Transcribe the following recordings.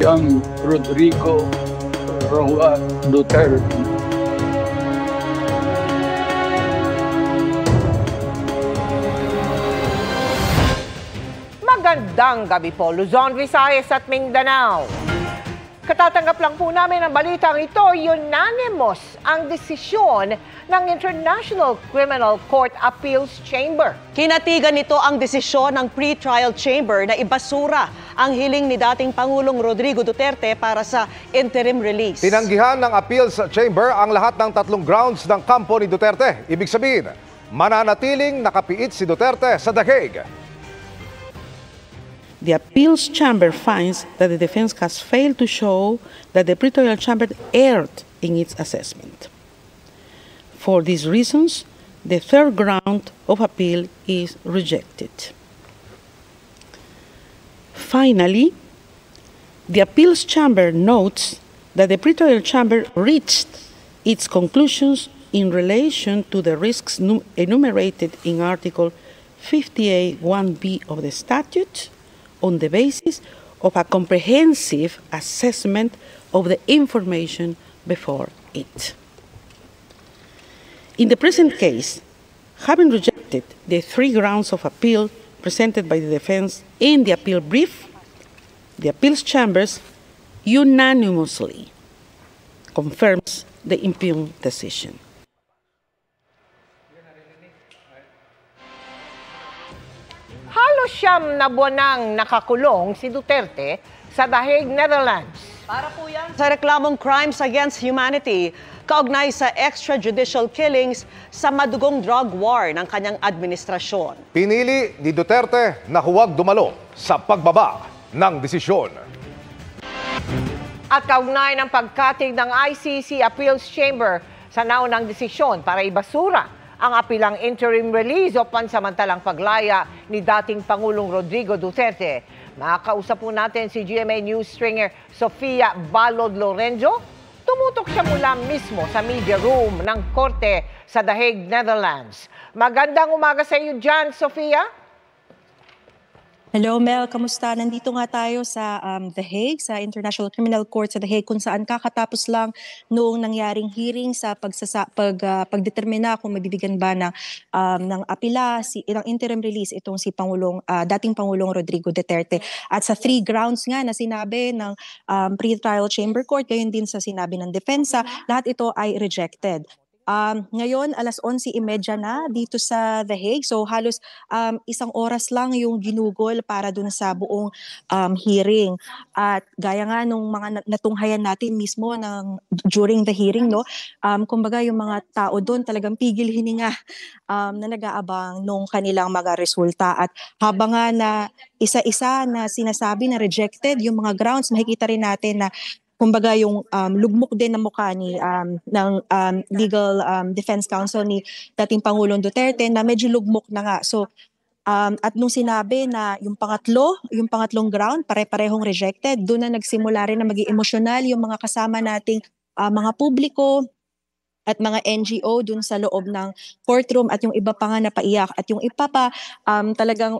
ang Rodrigo Roa Duterte. Magandang gabi po, Luzon, Visayas at Mindanao. Katatanggap lang po namin ang balitang ito, unanimous ang desisyon ng International Criminal Court Appeals Chamber. Kinatigan nito ang desisyon ng pre-trial chamber na ibasura ang hiling ni dating Pangulong Rodrigo Duterte para sa interim release. Tinanggihan ng appeals chamber ang lahat ng tatlong grounds ng kampo ni Duterte. Ibig sabihin, mananatiling nakapiit si Duterte sa The Hague. The appeals chamber finds that the defense has failed to show that the pre-trial chamber erred in its assessment. For these reasons, the third ground of appeal is rejected. Finally, the appeals chamber notes that the pre-trial chamber reached its conclusions in relation to the risks enumerated in Article 58(1)(b) of the statute, on the basis of a comprehensive assessment of the information before it. In the present case, having rejected the three grounds of appeal presented by the defense in the appeal brief, the appeals chambers unanimously confirms the impugned decision. Halos 9 na buwan nang nakakulong si Duterte sa The Hague, Netherlands. Para po yan sa reklamong crimes against humanity, kaugnay sa extrajudicial killings sa madugong drug war ng kanyang administrasyon. Pinili ni Duterte na huwag dumalo sa pagbaba ng desisyon. At kaugnay ng pagkatig ng ICC Appeals Chamber sa naunang desisyon para ibasura ang apilang interim release o pansamantalang paglaya ni dating Pangulong Rodrigo Duterte. Makakausap po natin si GMA News stringer Sofia Balod Lorenzo. Tumutok siya mula mismo sa media room ng Korte sa The Hague, Netherlands. Magandang umaga sa iyo dyan, Sofia. Hello Mel, kamusta? Nandito nga tayo sa The Hague, sa International Criminal Court sa The Hague, kung saan kakatapos lang noong nangyaring hearing sa pagdetermina kung mabibigyan ba ng apila, ng interim release itong si dating Pangulong Rodrigo Duterte. At sa three grounds nga na sinabi ng pre-trial chamber court, gayon din sa sinabi ng depensa, lahat ito ay rejected. Ngayon, 11:30 na dito sa The Hague. So halos 1 oras lang yung ginugol para dun sa buong hearing. At gaya nga nung mga natunghayan natin mismo during the hearing, no, kumbaga yung mga tao doon talagang pigil hininga na nag-aabang nung kanilang mga resulta. At habang nga na isa-isa na sinasabi na rejected yung mga grounds, makikita rin natin na kumbaga yung lugmok din ng mukha ng Legal Defense Counsel ni dating Pangulong Duterte na medyo lugmok na nga. So at nung sinabi na yung pangatlong ground pare-parehong rejected, doon na nagsimula rin na maging emosyonal yung mga kasama nating mga publiko at mga NGO dun sa loob ng courtroom, at yung iba pa nga napaiyak, at yung iba pa talagang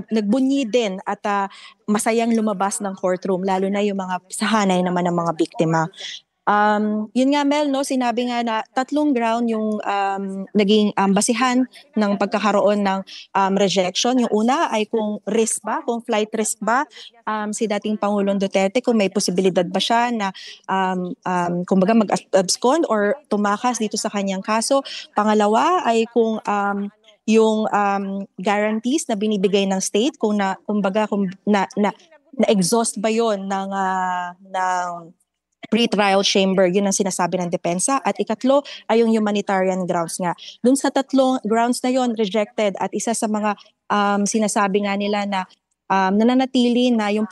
nagbunyi din at masayang lumabas ng courtroom, lalo na yung mga sahanay naman ng mga biktima. Yun nga Mel, no, sinabi nga na 3 ground yung naging basihan ng pagkakaroon ng rejection. Yung una ay kung flight risk ba si dating Pangulong Duterte, kung may posibilidad ba siya na kumbaga mag-abscond or tumakas dito sa kanyang kaso. Pangalawa ay kung yung guarantees na binibigay ng state, kung na-exhaust ba yon ng pre-trial chamber, yun ang sinasabi ng depensa. At ikatlo ay yung humanitarian grounds nga. Dun sa 3 grounds na yon rejected, at isa sa mga sinasabi nga nila na nananatili na yung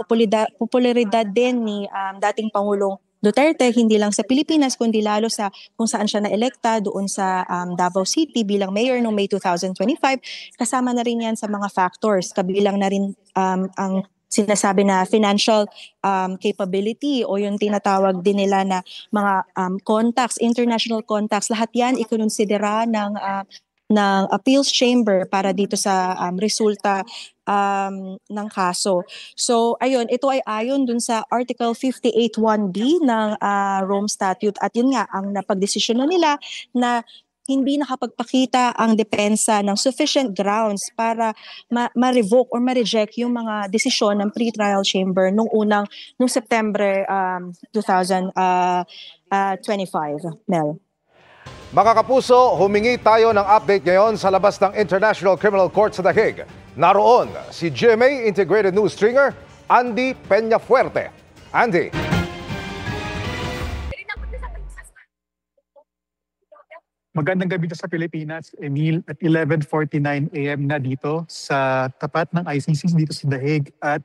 popularidad din ni dating Pangulong Duterte, hindi lang sa Pilipinas kundi lalo sa kung saan siya na-elekta doon sa Davao City bilang mayor noong May 2025. Kasama na rin yan sa mga factors, kabilang na rin ang sinasabi na financial capability o yung tinatawag din nila na mga contacts, international contacts. Lahat yan ikonsidera ng appeals chamber para dito sa resulta ng kaso. So ayun, ito ay ayon dun sa Article 58(1)(b) ng Rome Statute, at yun nga ang napagdesisyon nila na hindi nakapagpakita ang depensa ng sufficient grounds para ma-revoke or ma-reject yung mga desisyon ng pre-trial chamber nung September 2025. Mel. Mga kapuso, humingi tayo ng update ngayon sa labas ng International Criminal Court sa The Hague. Naroon si GMA Integrated News Stringer, Andy Peñafuerte. Andy. Magandang gabi sa Pilipinas, Emil, at 11:49 AM na dito sa tapat ng ICC dito sa The Hague, at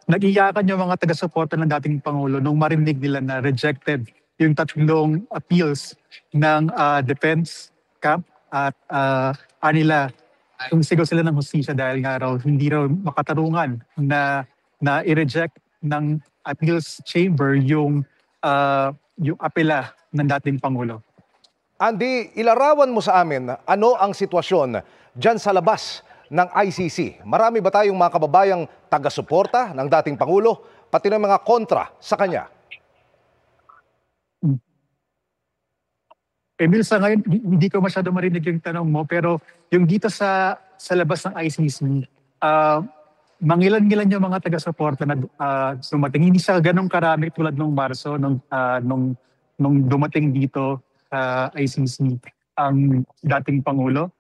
nag-iyakan yung mga taga-suporta ng dating Pangulo nung marinig nila na rejected yung tatlong appeals ng defense camp, at anila sumisigaw sila ng hustisya dahil nga raw hindi raw makatarungan na i-reject ng appeals chamber yung apela ng dating Pangulo. Andy, ilarawan mo sa amin ano ang sitwasyon dyan sa labas ng ICC. Marami ba tayong mga kababayang taga-suporta ng dating Pangulo, pati ng mga kontra sa kanya? Emil, sa ngayon, hindi ko masyado marinig yung tanong mo, pero yung dito sa labas ng ICC, mangilan-ngilan yung mga taga-suporta na dumating. Hindi siya ganong karami tulad nung Marso, nung dumating dito sa ICC ang dating Pangulo,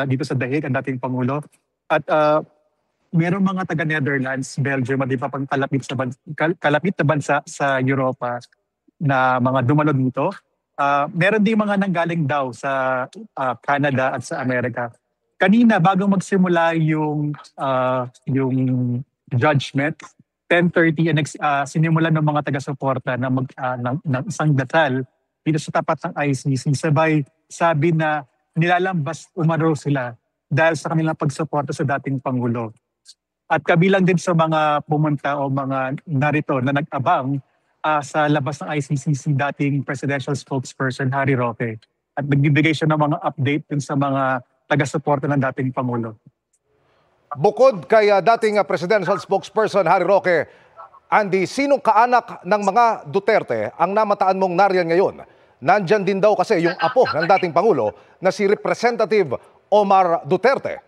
dito sa The Hague ang dating Pangulo. At mayroong mga taga-Netherlands, Belgium, at iba pang kalapit na bansa sa Europa na mga dumalo dito. Meron din mga nanggaling daw sa Canada at sa Amerika. Kanina, bago magsimula yung judgment, 10:30, sinimulan ng mga taga-suporta ng isang dasal dito sa tapat ng ICC. Sabay, sabi na nilalambas umaro sila dahil sa kanilang pagsuporta sa dating Pangulo. At kabilang din sa mga pumunta o mga narito na nag-abang sa labas ng ICC si dating presidential spokesperson Harry Roque. At nagbibigay siya ng mga update dun sa mga taga-suporta ng dating Pangulo. Bukod kay dating presidential spokesperson Harry Roque, Andy, sinong kaanak ng mga Duterte ang namataan mong nariyan ngayon? Nandyan din daw kasi yung apo ng dating Pangulo na si Representative Omar Duterte.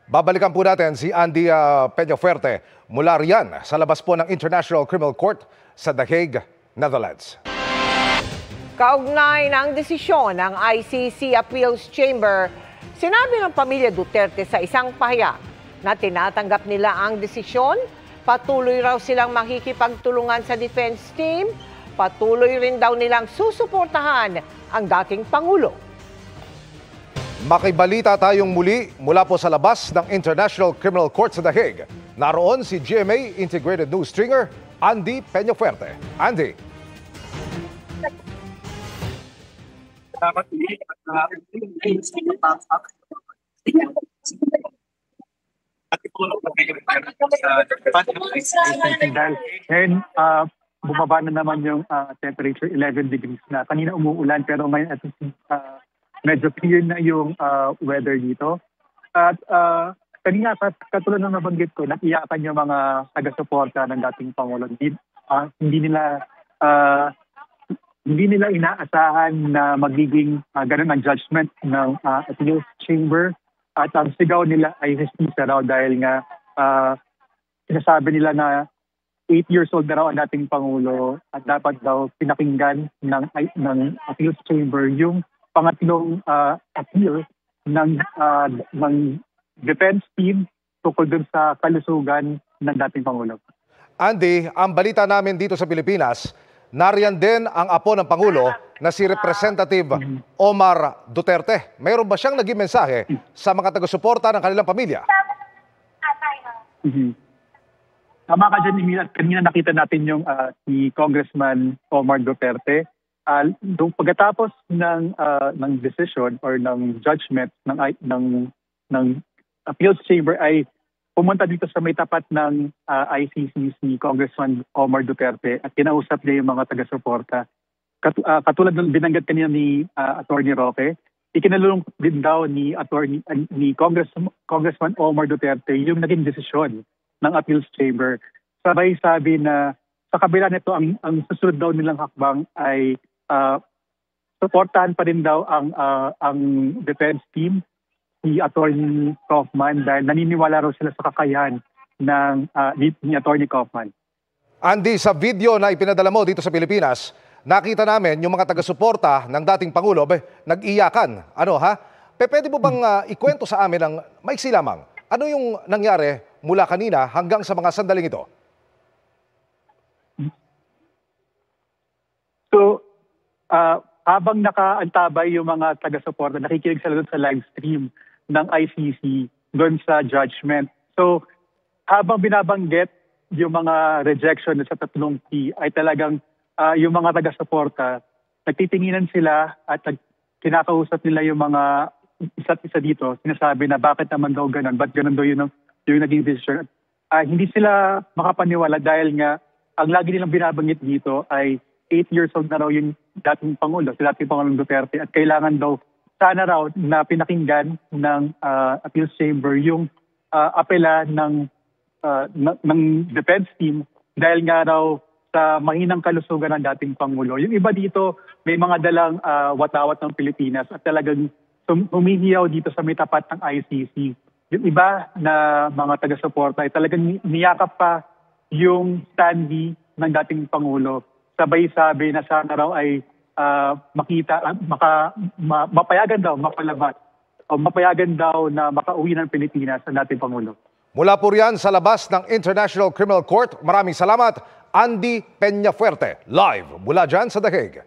Babalikan po natin si Andy Peñafuerte mula riyan sa labas po ng International Criminal Court sa The Hague, Netherlands. Kaugnay ng desisyon ng ICC Appeals Chamber, sinabi ng pamilya Duterte sa isang pahayag na tinatanggap nila ang desisyon, patuloy raw silang makikipagtulungan sa defense team, patuloy rin daw nilang susuportahan ang dating Pangulo. Makibalita tayong muli mula po sa labas ng International Criminal Court sa The Hague. Naroon si GMA Integrated News Stringer, Andy Peñafuerte. Andy. Ngayon, bumaba na naman yung temperature, 11 degrees na. Kanina umuulan pero ngayon medyo clear na yung weather dito. At kanina, katulad ng nabanggit ko, nakiyakan yung mga taga-suporta ng dating Pangulo. Hindi nila inaasahan na magiging ganun ang judgment ng appeals chamber. At ang sigaw nila ay hustisya raw dahil nga sinasabi nila na 8 years old na raw ang dating Pangulo at dapat daw pinakinggan ng appeals chamber yung pangatlong appeal ng defense team tungkol dun sa kalusugan ng dating Pangulo. Andy, ang balita namin dito sa Pilipinas, nariyan din ang apo ng Pangulo na si Representative Omar Duterte. Mayroon ba siyang naging mensahe sa mga taga-suporta ng kanilang pamilya? Tama ka dyan, Emil. Kanina nakita natin yung si Congressman Omar Duterte. Pagkatapos ng decision or ng judgment ng appeals chamber ay pumunta dito sa may tapat ng ICC si Congressman Omar Duterte at kinausap niya yung mga taga-suporta. Katulad ng binanggit kanina ni Attorney Roque, ikinalulong din daw ni Congressman Omar Duterte yung naging desisyon ng appeals chamber. Sabay sabi na sa kabila nito ang susunod daw nilang hakbang ay suportahan pa rin daw ang defense team, si Attorney Kaufman, dahil naniniwala raw sila sa kakayahan ni Attorney Kaufman. Andy, sa video na ipinadala mo dito sa Pilipinas, nakita namin yung mga taga-suporta ng dating Pangulo, nag-iyakan. Pwede mo bang ikwento sa amin ng maiksi lamang? Ano yung nangyari mula kanina hanggang sa mga sandaling ito? So, habang nakaantabay yung mga taga-suporta, nakikinig sila doon sa live stream ng ICC doon sa judgment. So, habang binabanggit yung mga rejection sa tatlong P, ay talagang yung mga taga-suporta, nagtitinginan sila at kinakausap nila yung mga isa't isa dito. Sinasabi na bakit naman daw ganun, ba't ganun daw yung naging decision. Hindi sila makapaniwala dahil nga ang lagi nilang binabanggit dito ay 8 years old na raw yung dating Pangulo, si dating Pangulong Duterte, at kailangan daw sana raw na pinakinggan ng appeals chamber yung apela ng defense team dahil nga raw sa mahinang kalusugan ng dating Pangulo. Yung iba dito may mga dalang watawat ng Pilipinas at talagang humihiyaw dito sa may tapat ng ICC. Yung iba na mga taga-suporta ay talagang niyakap pa yung standee ng dating Pangulo. Sabay sabi na sana raw ay mapayagan daw mapalabas o mapayagan daw na makauwi ng Pilipinas sa dating Pangulo. Mula po riyan sa labas ng International Criminal Court, maraming salamat, Andy Peñafuerte, live mula dyan sa The Hague.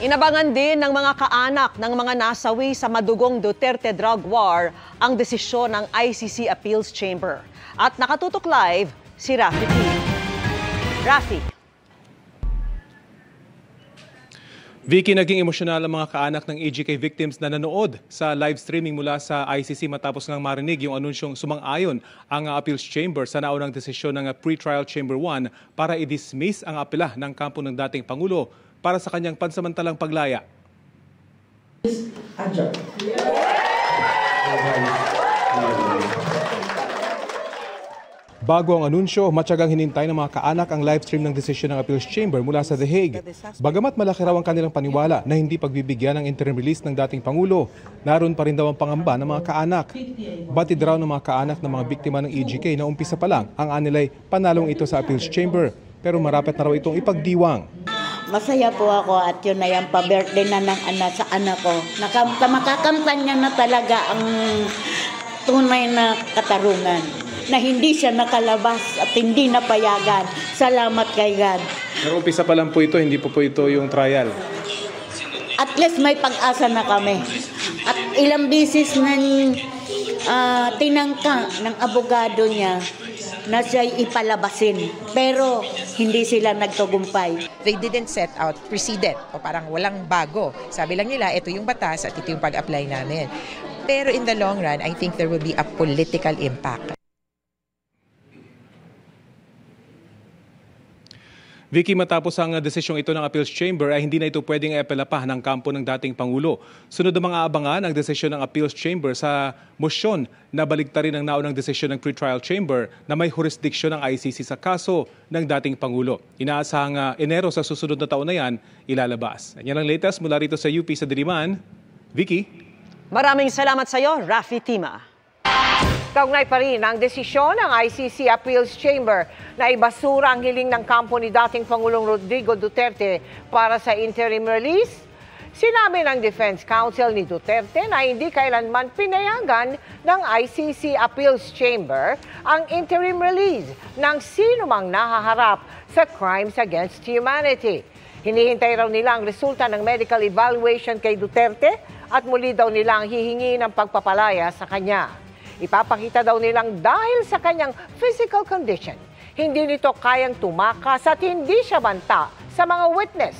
Inabangan din ng mga kaanak ng mga nasawi sa madugong Duterte drug war ang desisyon ng ICC Appeals Chamber. At nakatutok live si Rafi T. Rafi. Vicky, naging emosyonal ang mga kaanak ng EJK victims na nanood sa live streaming mula sa ICC matapos ngang marinig yung anunsyong sumang-ayon ang Appeals Chamber sa naunang desisyon ng Pre-Trial Chamber 1 para i-dismiss ang apela ng kampo ng dating Pangulo para sa kanyang pansamantalang paglaya. Bago ang anunsyo, matyagang hinintay ng mga kaanak ang live stream ng desisyon ng Appeals Chamber mula sa The Hague. Bagamat malaki raw ang kanilang paniwala na hindi pagbibigyan ng interim release ng dating Pangulo, naroon pa rin daw ang pangamba ng mga kaanak. Batid raw ng mga kaanak ng mga biktima ng EJK na umpisa pa lang ang anilay panalong ito sa Appeals Chamber, pero marapit na raw itong ipagdiwang. Masaya po ako at yun na yung pa-birthday na ng sa anak ko. Makakamtan niya na talaga ang tunay na katarungan. Na hindi siya nakalabas at hindi napayagan. Salamat kay God. Pero umpisa pa lang po ito, hindi po ito yung trial. At least may pag-asa na kami. At ilang bisis na tinangka ng abogado niya na siya ipalabasin. Pero hindi sila nagtagumpay. They didn't set out precedent o parang walang bago. Sabi lang nila, ito yung batas at ito yung pag-apply namin. Pero in the long run, I think there will be a political impact. Vicky, matapos ang desisyong ito ng Appeals Chamber ay hindi na ito pwedeng i-apela pa ng kampo ng dating Pangulo. Sunod ang mga abangan ang desisyon ng Appeals Chamber sa mosyon na baliktarin ang naunang desisyon ng Pre-Trial Chamber na may jurisdiksyon ng ICC sa kaso ng dating Pangulo. Inaasahang Enero sa susunod na taon na yan ilalabas. Yan ang latest mula rito sa UP sa Diliman. Vicky? Maraming salamat sa iyo, Rafi Tima. Kaugnay pa rin ang desisyon ng ICC Appeals Chamber na ibasura ang hiling ng kampo ni dating Pangulong Rodrigo Duterte para sa interim release. Sinabi ng Defense Counsel ni Duterte na hindi kailanman pinayagan ng ICC Appeals Chamber ang interim release ng sino mang nahaharap sa crimes against humanity. Hinihintay raw nila ang resulta ng medical evaluation kay Duterte at muli daw nilang hihingi ng pagpapalaya sa kanya. Ipapakita daw nilang dahil sa kanyang physical condition, hindi nito kayang tumakas at hindi siya banta sa mga witness.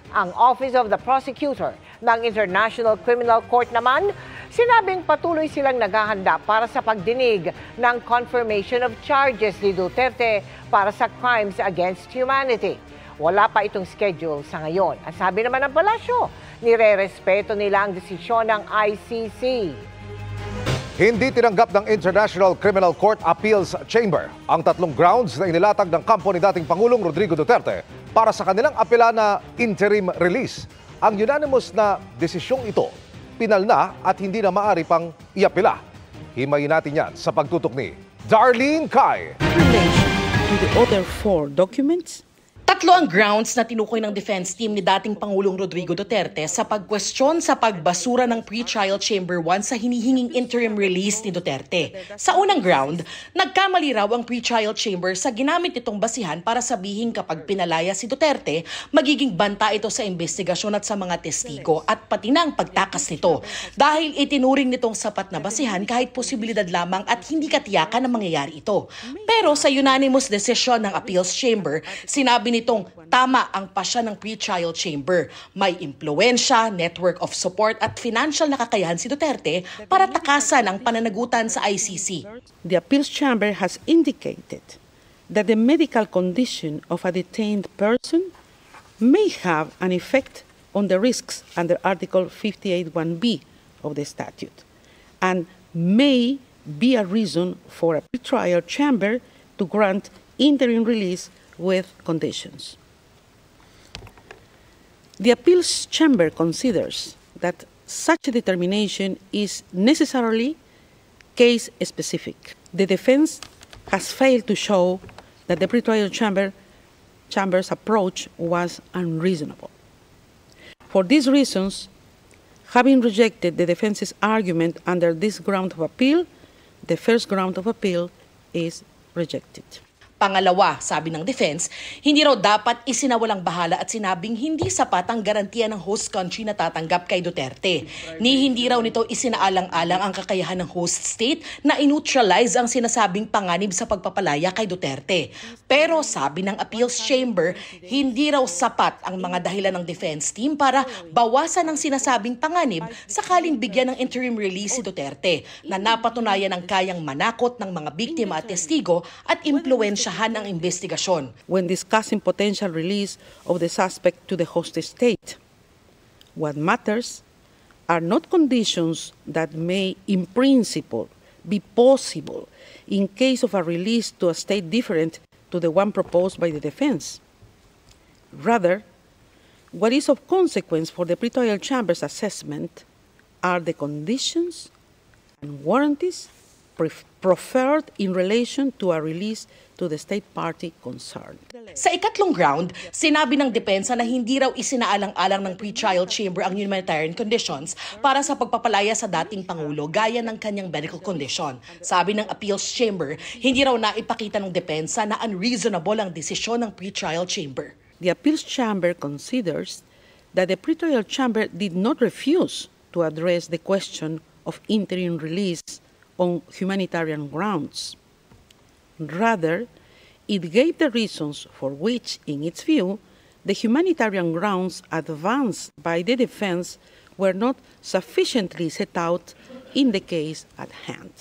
Ang Office of the Prosecutor ng International Criminal Court naman, sinabing patuloy silang naghahanda para sa pagdinig ng confirmation of charges ni Duterte para sa crimes against humanity. Wala pa itong schedule sa ngayon. Ang sabi naman ng palasyo, nire-respeto nila ang desisyon ng ICC. Hindi tinanggap ng International Criminal Court Appeals Chamber ang 3 grounds na inilatag ng kampo ni dating Pangulong Rodrigo Duterte para sa kanilang apela na interim release. Ang unanimous na desisyong ito, pinal na at hindi na maaari pang iapela. Himayin natin yan sa pagtutok ni Darlene Kai. In relation to the other 4 documents, 3 ang grounds na tinukoy ng defense team ni dating Pangulong Rodrigo Duterte sa pagkwestiyon sa pagbasura ng pre-trial chamber 1 sa hinihinging interim release ni Duterte. Sa unang ground, nagkamali raw ang pre-trial chamber sa ginamit nitong basihan para sabihin kapag pinalaya si Duterte, magiging banta ito sa investigasyon at sa mga testigo at pati na ang pagtakas nito. Dahil itinuring nitong sapat na basihan kahit posibilidad lamang at hindi katiyakan na mangyayari ito. Pero sa unanimous decision ng appeals chamber, sinabi nitong tama ang pasya ng pre-trial chamber. May impluensya, network of support at financial na kakayahan si Duterte para takasan ang pananagutan sa ICC. the appeals chamber has indicated that the medical condition of a detained person may have an effect on the risks under Article 58(1)(b) of the statute and may be a reason for a pre-trial chamber to grant interim release with conditions. The appeals chamber considers that such a determination is necessarily case-specific. The defense has failed to show that the pre-trial chamber's approach was unreasonable. For these reasons, having rejected the defense's argument under this ground of appeal, the first ground of appeal is rejected. Pangalawa, sabi ng defense, hindi raw dapat isinawalang bahala at sinabing hindi sapat ang garantiya ng host country na tatanggap kay Duterte. Ni hindi raw nito isinaalang-alang ang kakayahan ng host state na i-neutralize ang sinasabing panganib sa pagpapalaya kay Duterte. Pero sabi ng appeals chamber, hindi raw sapat ang mga dahilan ng defense team para bawasan ang sinasabing panganib sakaling bigyan ng interim release si Duterte na napatunayan ang kayang manakot ng mga biktima at testigo at impluensya ang investigasyon. When discussing potential release of the suspect to the host state, what matters are not conditions that may, in principle, be possible in case of a release to a state different to the one proposed by the defense. Rather, what is of consequence for the pre-trial chamber's assessment are the conditions and warranties proffered in relation to a release to the state party concerned. Sa ikatlong ground, sinabi ng depensa na hindi raw isinaalang-alang ng pre-trial chamber ang humanitarian conditions para sa pagpapalaya sa dating Pangulo gaya ng kanyang medical condition. Sabi ng appeals chamber, hindi raw naipakita ng depensa na unreasonable ang desisyon ng pre-trial chamber. The appeals chamber considers that the pre-trial chamber did not refuse to address the question of interim release on humanitarian grounds. Rather, it gave the reasons for which, in its view, the humanitarian grounds advanced by the defense were not sufficiently set out in the case at hand.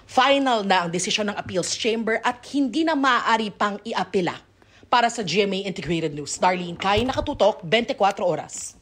Final na ang desisyon ng appeals chamber at hindi na maaari pang iapela. Para sa GMA Integrated News, Darlene Kai, nakatutok 24 oras.